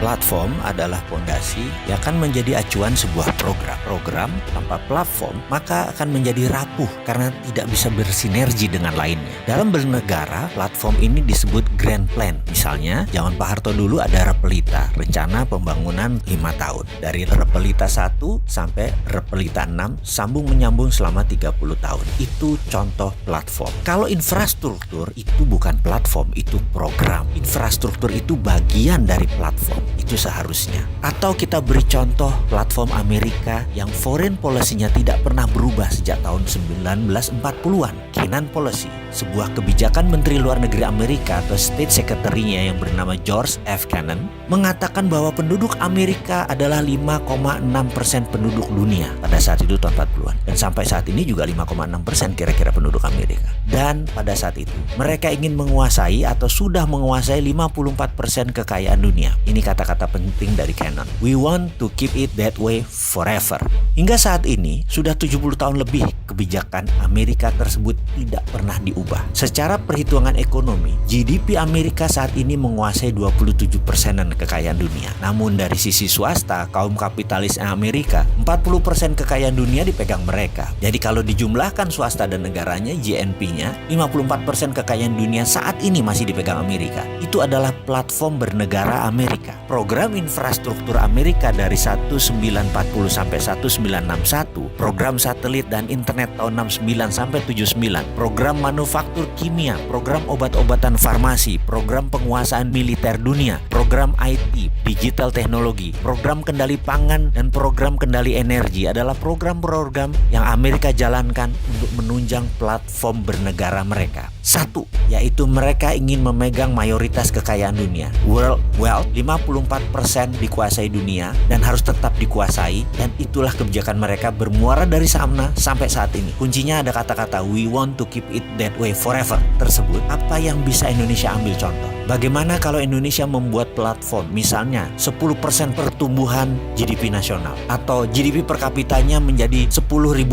Platform adalah fondasi yang akan menjadi acuan sebuah program. Program tanpa platform maka akan menjadi rapuh karena tidak bisa bersinergi dengan lainnya. Dalam bernegara, platform ini disebut Grand Plan. Misalnya, zaman Pak Harto dulu ada Repelita, rencana pembangunan 5 tahun. Dari Repelita 1 sampai Repelita 6, sambung menyambung selama 30 tahun. Itu contoh platform. Kalau infrastruktur itu bukan platform, itu program. Infrastruktur itu bagian dari platform. Itu seharusnya. Atau kita beri contoh platform Amerika yang foreign policy-nya tidak pernah berubah sejak tahun 1940-an. Kennan Policy, sebuah kebijakan Menteri Luar Negeri Amerika atau State Secretary-nya yang bernama George F. Kennan, mengatakan bahwa penduduk Amerika adalah 5,6% penduduk dunia pada saat itu tahun 40-an. Dan sampai saat ini juga 5,6% kira-kira penduduk Amerika. Dan pada saat itu, mereka ingin menguasai atau sudah menguasai 54% kekayaan dunia. Ini kata-kata penting dari Kennan. We want to keep it that way forever. Hingga saat ini, sudah 70 tahun lebih kebijakan Amerika tersebut tidak pernah diubah. Secara perhitungan ekonomi, GDP Amerika saat ini menguasai 27% kekayaan dunia. Namun dari sisi swasta, kaum kapitalis Amerika, 40% kekayaan dunia dipegang mereka. Jadi kalau dijumlahkan swasta dan negaranya, GNP-nya, 54% kekayaan dunia saat ini masih dipegang Amerika. Itu adalah platform bernegara Amerika. Program infrastruktur Amerika dari 1940 sampai 1961, program satelit dan internet tahun 69 sampai 79, program manufaktur kimia, program obat-obatan farmasi, program penguasaan militer dunia, program IT, digital teknologi, program kendali pangan, dan program kendali energi adalah program-program yang Amerika jalankan untuk menunjang platform bernegara mereka. Satu, yaitu mereka ingin memegang mayoritas kekayaan dunia. World wealth 54% dikuasai dunia dan harus tetap dikuasai, dan itulah kebijakan mereka bermuara dari sana sampai saat ini. Kuncinya ada kata-kata we want to keep it that way forever tersebut. Apa yang bisa Indonesia ambil contoh? Bagaimana kalau Indonesia membuat platform, misalnya 10% pertumbuhan GDP nasional atau GDP per kapitanya menjadi $10.000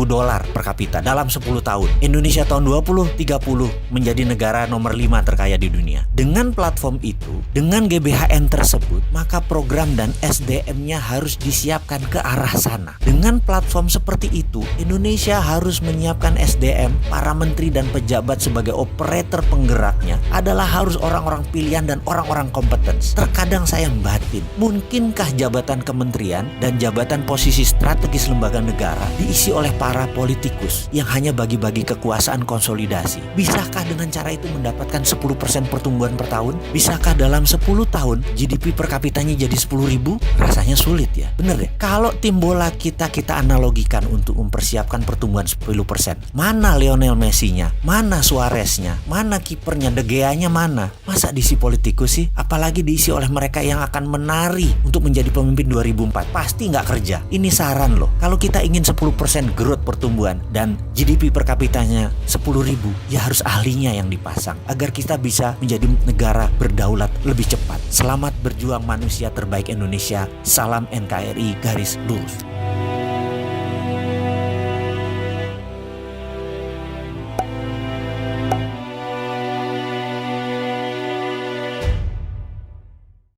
per kapita dalam 10 tahun. Indonesia tahun 2030 menjadi negara nomor 5 terkaya di dunia. Dengan platform itu, dengan GBHN tersebut, maka program dan SDM-nya harus disiapkan ke arah sana. Dengan platform seperti itu, Indonesia harus menyiapkan SDM, para menteri dan pejabat sebagai operator penggeraknya adalah harus orang-orang pilihan dan orang-orang kompeten. Terkadang saya batin, mungkinkah jabatan kementerian dan jabatan posisi strategis lembaga negara diisi oleh para politikus yang hanya bagi-bagi kekuasaan konsolidasi? Bisakah dengan cara itu mendapatkan 10% pertumbuhan per tahun? Bisakah dalam 10 tahun GDP per kapitanya jadi 10.000? Rasanya sulit ya, bener ya? Kalau tim bola kita analogikan untuk mempersiapkan pertumbuhan 10%, mana Lionel Messi-nya? Mana Suarez-nya? Mana kipernya? De Gea-nya mana? Masa diisi politikus sih? Apalagi diisi oleh mereka yang akan menari untuk menjadi pemimpin 2004. Pasti nggak kerja. Ini saran loh. Kalau kita ingin 10% growth pertumbuhan dan GDP per kapitanya 10.000, ya harus ahlinya yang dipasang agar kita bisa menjadi negara berdaulat lebih cepat. Selamat berjuang manusia terbaik Indonesia. Salam NKRI garis lurus.